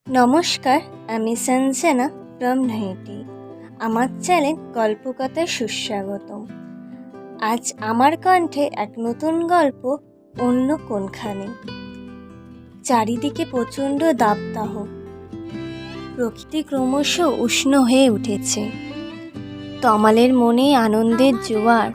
নমস্কার, আমি সঞ্জনা ফ্রম নৈহাটি। আমার চ্যানেল গল্পকথায় সুস্বাগতম। আজ আমার কণ্ঠে এক নতুন গল্প, অন্য কোনখানে। চারিদিকে প্রচণ্ড দাবদাহ, প্রকৃতি ক্রমশ উষ্ণ হয়ে উঠেছে। তমালের মনে আনন্দের জোয়ার।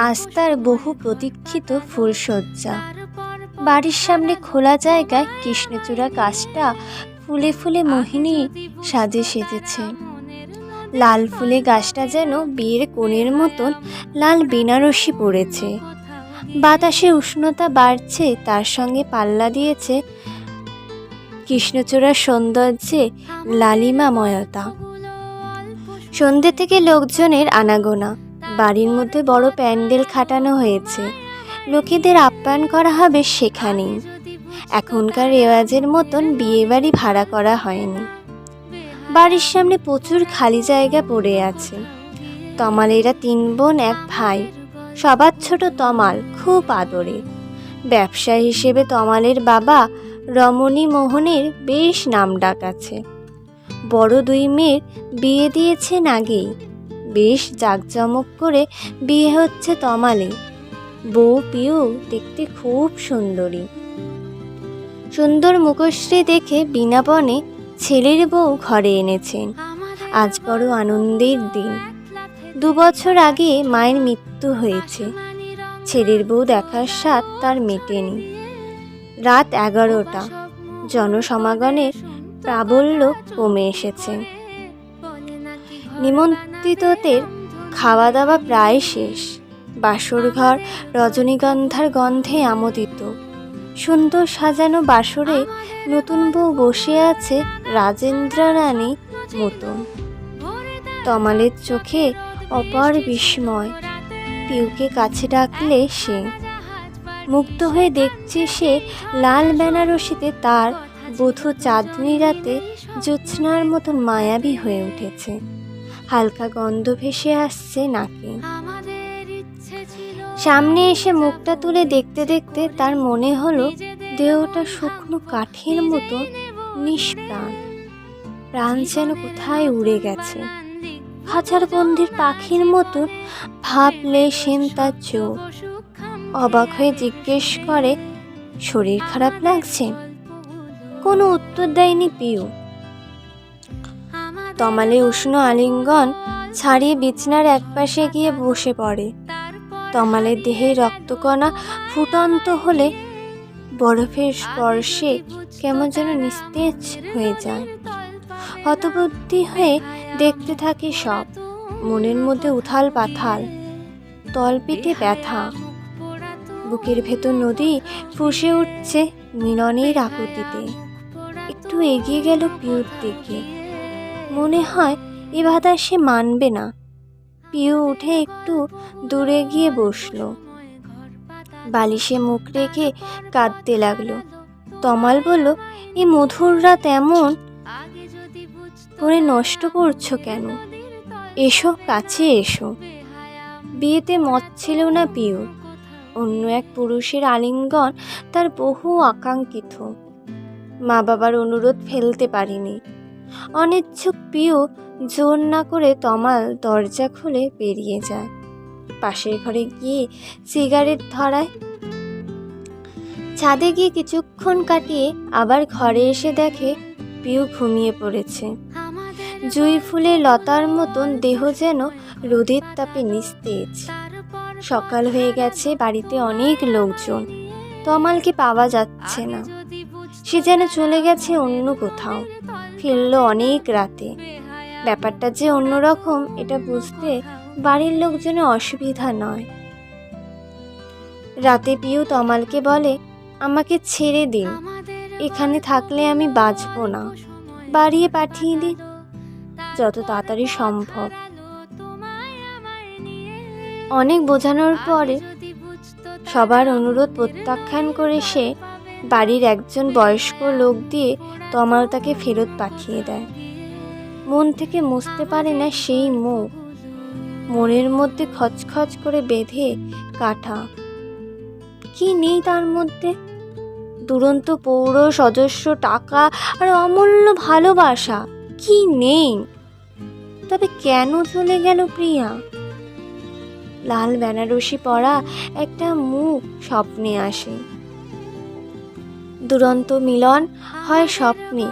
আজ তার বহু প্রতীক্ষিত ফুলশয্যা। বাড়ির সামনে খোলা জায়গায় কৃষ্ণচূড়া গাছটা ফুলে ফুলে মোহিনী সাজে সেজেছে। লাল ফুলে গাছটা যেন বিয়ের কোণের মতন লাল বেনারসি পড়েছে। বাতাসে উষ্ণতা বাড়ছে, তার সঙ্গে পাল্লা দিয়েছে কৃষ্ণচূড়ার সৌন্দর্যে লালিমাময়তা। সন্ধ্যে থেকে লোকজনের আনাগোনা। বাড়ির মধ্যে বড় প্যান্ডেল খাটানো হয়েছে। লোকেদের আপ্যায়ন করা হবে সেখানেই। এখনকার রেওয়াজের মতন বিয়েবাড়ি ভাড়া করা হয়নি। বাড়ির সামনে প্রচুর খালি জায়গা পড়ে আছে। তমালেরা 3 বোন 1 ভাই। সবার ছোট তমাল, খুব আদরে। ব্যবসা হিসেবে তমালের বাবা রমণী মোহনের বেশ নামডাক আছে। বড় 2 মেয়ের বিয়ে দিয়েছেন আগেই। বেশ জাঁকজমক করে বিয়ে হচ্ছে তমালে। বউ পিউ দেখতে খুব সুন্দরী। সুন্দর মুখশ্রী দেখে বিনাপনে ছেলের বউ ঘরে এনেছেন। আজ বড় আনন্দের দিন। 2 বছর আগে মায়ের মৃত্যু হয়েছে। ছেলের বউ দেখার স্বাদ তার মেটেনি। রাত 11টা। জনসমাগমের প্রাবল্য কমে এসেছে। নিমন্ত্রিতদের খাওয়া দাওয়া প্রায় শেষ। বাসরঘর রজনীগন্ধার গন্ধে আমোদিত। সুন্দর সাজানো বাসরে নতুন বউ বসে আছে রাজেন্দ্র রানী মতন। তমালের চোখে অপার বিস্ময়। পিউকে কাছে ডাকলে সে মুগ্ধ হয়ে দেখছে সে লাল বেনারসিতে তার বধূ চাঁদনি রাতে জ্যোৎস্নার মতন মায়াবী হয়ে উঠেছে। হালকা গন্ধ ভেসে আসছে নাকে। সামনে এসে মুখটা তুলে দেখতে দেখতে তার মনে হলো দেহটা শুকনো কাঠের মতো নিষ্প্রাণ। প্রাণ যেন কোথায় উড়ে গেছে। খাঁচার বন্দির পাখির মতো ভাবলে সেন তার চোখ। অবাক হয়ে জিজ্ঞেস করে, শরীর খারাপ লাগছে? কোনো উত্তর দেয়নি পিউ। তমালে উষ্ণ আলিঙ্গন ছাড়িয়ে বিছনার একপাশে গিয়ে বসে পড়ে। তমালের দেহে রক্তকণা ফুটন্ত হলে বরফের স্পর্শে কেমন যেন নিস্তেজ হয়ে যায়। হতবুদ্ধি হয়ে দেখতে থাকে সব। মনের মধ্যে উথাল পাথাল, তলপিঠে ব্যথা। বুকের ভেতর নদী ফুঁসে উঠছে মিলনের আকুতিতে। একটু এগিয়ে গেল পিউর দিকে। মনে হয় এ বাধা সে মানবে না। পিউ উঠে একটু দূরে গিয়ে বসল। বালিশে মুখ রেখে কাঁদতে লাগলো। তমাল বলল, এই মধুর রাত এমন করে নষ্ট করছো কেন? এসো, কাছে এসো। বিয়েতে মত ছিল না পিউ। অন্য এক পুরুষের আলিঙ্গন তার বহু আকাঙ্ক্ষিত। মা বাবার অনুরোধ ফেলতে পারিনি। অনিচ্ছুক পিউ জোর না করে তমাল দরজা খুলে বেরিয়ে যায়। পাশের ঘরে গিয়ে সিগারেট ধরায়। ছাদে গিয়ে কিছুক্ষণ কাটিয়ে আবার ঘরে এসে দেখে পিউ ঘুমিয়ে পড়েছে। জুঁই ফুলে লতার মতন দেহ যেন রোদের তাপে নিস্তেজ। সকাল হয়ে গেছে। বাড়িতে অনেক লোকজন। তমালকে পাওয়া যাচ্ছে না। সে যেন চলে গেছে অন্য কোথাও। ফিরল অনেক রাতে। ব্যাপারটা যে অন্যরকম এটা বুঝতে বাড়ির লোকজনের অসুবিধা নয়। রাতে পিউ তমালকে বলে, আমাকে ছেড়ে দিন। এখানে থাকলে আমি বাঁচব না। বাড়িয়ে পাঠিয়ে দিন যত তাড়াতাড়ি সম্ভব। অনেক বোঝানোর পরে সবার অনুরোধ প্রত্যাখ্যান করে সে বাড়ির একজন বয়স্ক লোক দিয়ে তমাল তাকে ফেরত পাঠিয়ে দেয়। মন থেকে মুছতে পারে না সেই মুখ। মনের মধ্যে খচখচ করে বেঁধে কাটা। কি নেই তার মধ্যে? দুরন্ত পৌর সদস্য, টাকা আর অমূল্য ভালোবাসা কি নেই? তবে কেন চলে গেল প্রিয়া? লাল বেনারসি পরা একটা মুখ স্বপ্নে আসে। দুরন্ত মিলন হয় স্বপ্নে,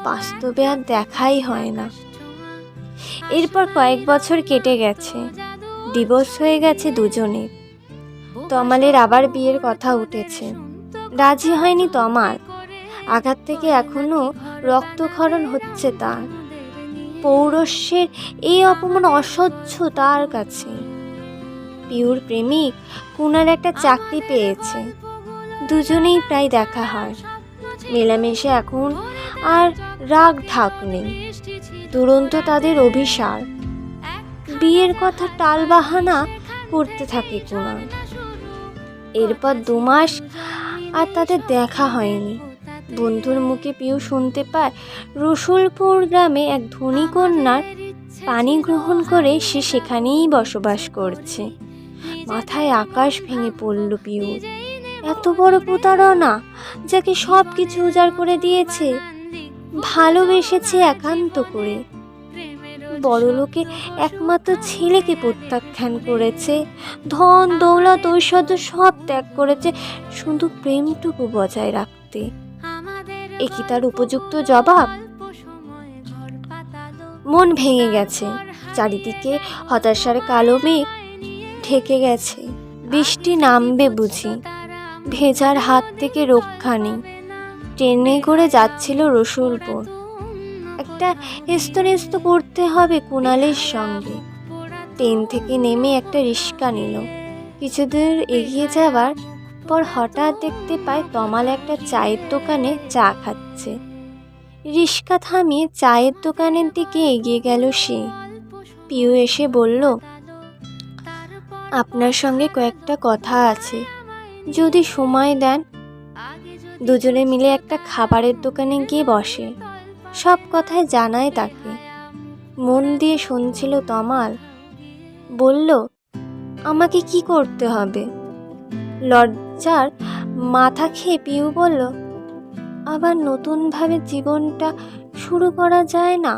বাস্তবে আর দেখাই হয় না। এরপর কয়েক বছর কেটে গেছে, ডিভোর্স হয়ে গেছে দুজনের। তমালের আবার বিয়ের কথা উঠেছে, রাজি হয়নি তমাল। আঘাত থেকে এখনো রক্তক্ষরণ হচ্ছে তার। পৌরস্যের এই অপমান অসহ্য তার কাছে। পিউর প্রেমিক কুনাল একটা চাকরি পেয়েছে, দুজনেই প্রায় দেখা হয়। মেলামেশে এখন আর রাগ ঢাক নেই, দুরন্ত তাদের অভিসার। বিয়ের কথা টালবাহানা করতে থাকে কুনাল। এরপর 2 মাস আর তাদের দেখা হয়নি। বন্ধুর মুখে পিউ শুনতে পায় রসুলপুর গ্রামে এক ধনী কন্যার পানি গ্রহণ করে সে সেখানেই বসবাস করছে। মাথায় আকাশ ভেঙে পড়ল পিউর। এত বড় প্রতারণা, যাকে সব কিছু উজাড় করে দিয়েছে, ভালোবেসেছে একান্ত করে। বড়লোকে একমাত্র ছেলেকে প্রত্যাখ্যান করেছে, ধন দৌলত ঐশ্বর্য সব ত্যাগ করেছে শুধু প্রেমটুকু বজায় রাখতে। এ কি তার উপযুক্ত জবাব? মন ভেঙে গেছে, চারিদিকে হতাশার কালো মেঘ ঢেকে গেছে। বৃষ্টি নামবে বুঝি, ভেজার হাত থেকে রক্ষা নেই। ট্রেনে করে যাচ্ছিল রসুলপুর। একটা এস্তো করতে হবে কুনালের সঙ্গে। ট্রেন থেকে নেমে একটা রিক্সা নিল। কিছুদূর এগিয়ে যাওয়ার পর হঠাৎ দেখতে পায় তমাল একটা চায়ের দোকানে চা খাচ্ছে। রিক্সা থামিয়ে চায়ের দোকানের দিকে এগিয়ে গেল সে। পিউ এসে বলল, আপনার সঙ্গে কয়েকটা কথা আছে, যদি সময় দেন। দুজনে মিলে একটা খাবারের দোকানে গিয়ে বসে। সব কথাই জানায় তাকে। মন দিয়ে শুনছিল তমাল। বলল, আমাকে কি করতে হবে? লজ্জার মাথা খেয়ে পিউ বলল, আবার নতুনভাবে জীবনটা শুরু করা যায় না?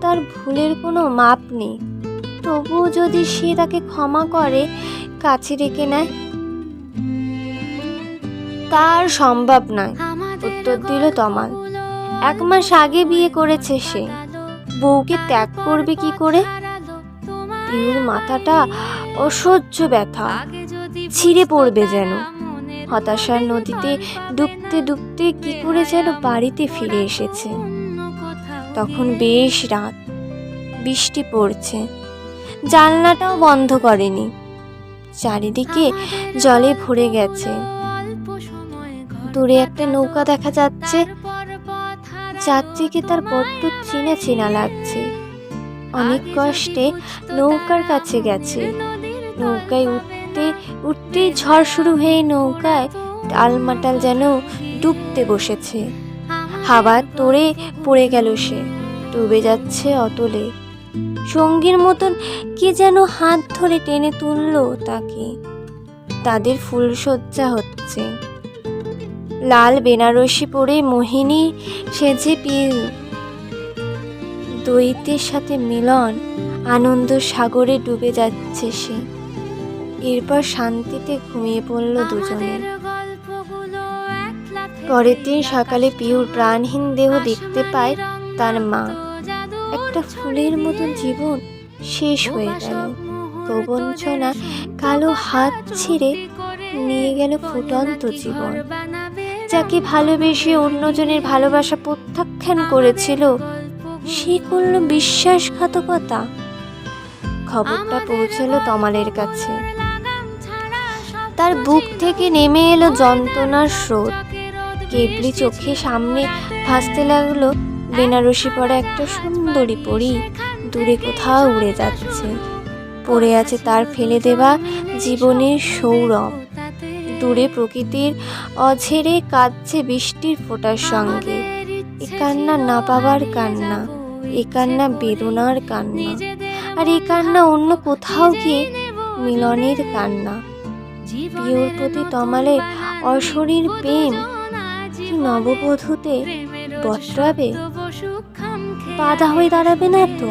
তার ভুলের কোনো মাপ নেই, তবুও যদি সে তাকে ক্ষমা করে, কাছে রেখে নেয়। তার সম্ভব নয়, উত্তর দিল তমাল। 1 মাস আগে বিয়ে করেছে সে, বউকে ত্যাগ করবে কি করে? পিউর মাথাটা অসহ্য ব্যথা, ছিঁড়ে পড়বে যেন। হতাশার নদীতে ডুবতে ডুবতে কি করে যেন বাড়িতে ফিরে এসেছে। তখন বেশ রাত, বৃষ্টি পড়ছে, জানলাটাও বন্ধ করেনি। চারিদিকে জলে ভরে গেছে। দূরে একটা নৌকা দেখা যাচ্ছে, যাত্রীকে তার বড্ড চেনা চেনা লাগছে। অনেক কষ্টে নৌকার কাছে গেছে। নৌকায় উঠতে উঠতেই ঝড় শুরু হয়ে নৌকায় টালমাটাল যেন ডুবতে বসেছে। হাওয়ার তোড়ে পড়ে গেল সে, ডুবে যাচ্ছে অতলে। সঙ্গীর মতন কে যেন হাত ধরে টেনে তুলল তাকে। তাদের ফুলশয্যা হচ্ছে। লাল বেনারসি পরে মোহিনী সেজে পিউ, দ্বৈতের সাথে মিলন, আনন্দ সাগরে ডুবে যাচ্ছে সে। এরপর শান্তিতে ঘুমিয়ে পড়ল দুজনে। পরের দিন সকালে পিউর প্রাণহীন দেহ দেখতে পায় তার মা। একটা ফুলের মতন জীবন শেষ হয়ে গেল। প্রবঞ্চনা কালো হাত ছেড়ে নিয়ে গেল ফুটন্ত জীবন। যাকে ভালোবেসে অন্যজনের ভালোবাসা প্রত্যাখ্যান করেছিল, সে করল বিশ্বাসঘাতকতা। খবরটা পৌঁছলো তমালের কাছে। তার বুক থেকে নেমে এলো যন্ত্রণার স্রোত। কেবলি চোখে সামনে ভাসতে লাগলো বেনারসি পরা একটা সুন্দরী পরী দূরে কোথাও উড়ে যাচ্ছে। পড়ে আছে তার ফেলে দেওয়া জীবনের সৌরভ। দূরে প্রকৃতির অঝেরে কাঁদছে বৃষ্টির ফোঁটার সঙ্গে। এ কান্না না পাবার কান্না, এ কান্না বেদনার কান্না, আর এ কান্না অন্য কোথাও গিয়ে মিলনের কান্না। পিউর প্রতি তমালের অশরীর প্রেম কি নববধূতে বদরাবে? বাধা হয়ে দাঁড়াবে না তো?